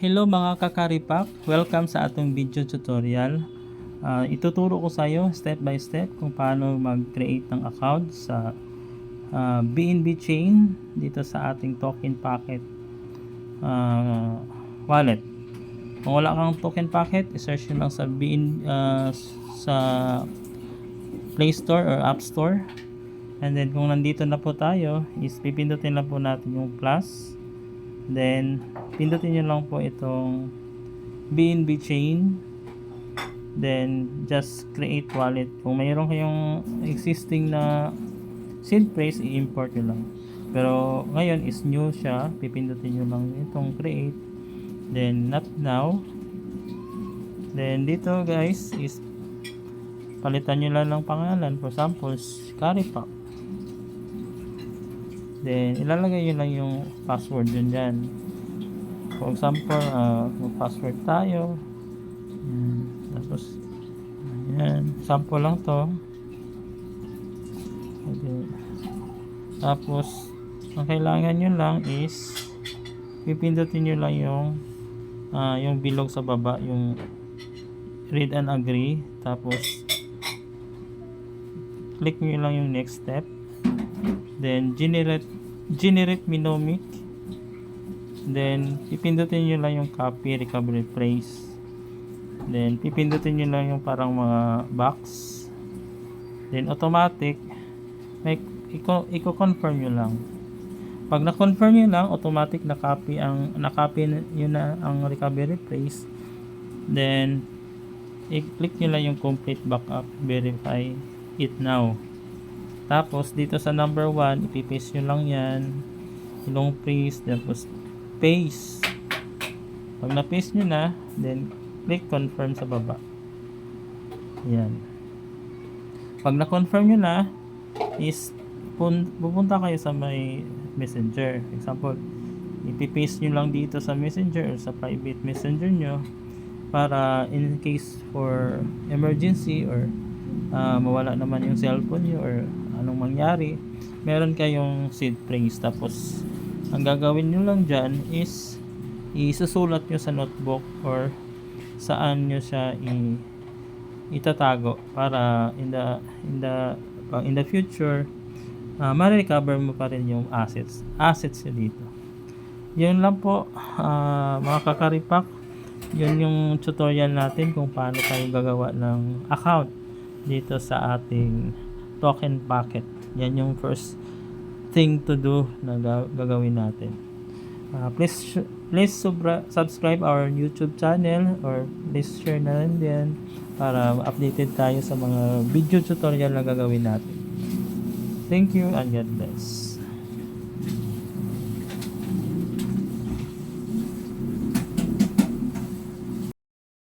Hello mga kakaripak, welcome sa atong video tutorial. Ituturo ko sa iyo step by step kung paano mag-create ng account sa BNB chain dito sa ating token packet wallet. Kung wala kang token packet, i-search nyo lang sa Play Store or App Store. And then kung nandito na po tayo, is pipindutin lang po natin yung plus. Then pindutin nyo lang po itong BNB chain, then just create wallet. Kung mayroon kayong existing na seed phrase, i-import nyo lang, pero ngayon is new siya, pipindutin nyo lang itong create, then not now. Then dito guys is palitan nyo lang ng pangalan, for example Karipak. Then ilalagay nyo lang yung password yun dyan. For example, mag-password tayo. Tapos, ayan. Sample lang to. Okay. Tapos, ang kailangan nyo lang is pipindutin nyo lang yung bilog sa baba, yung read and agree. Tapos, click nyo lang yung next step. Then, generate mnemonic. Then pipindutin nyo lang yung copy recovery phrase. Then pipindutin nyo lang yung parang mga box. Then automatic, i-confirm nyo lang. Pag na-confirm nyo lang, automatic na-copy nyo na ang recovery phrase. Then i-click nyo lang yung complete backup, verify it now. Tapos dito sa number 1, ipipaste nyo lang yan, long phrase, tapos paste. Pag na-paste nyo na, then click confirm sa baba. Yan. Pag na-confirm nyo na, is pupunta kayo sa may messenger. Example, ipipaste nyo lang dito sa messenger or sa private messenger nyo, para in case for emergency or mawala naman yung cellphone nyo or anong mangyari, meron kayong seed phrase. Tapos ang gagawin nyo lang dyan is isusulat nyo sa notebook or saan nyo siya itatago, para in the future ma-recover mo pa rin yung assets nyo dito. Yun lang po mga kakaripak. Yun yung tutorial natin kung paano tayo gagawa ng account dito sa ating token packet. Yan yung first thing to do na gagawin natin. Please subscribe our YouTube channel, or please share na rin din para updated tayo sa mga video tutorial na gagawin natin. Thank you and God bless.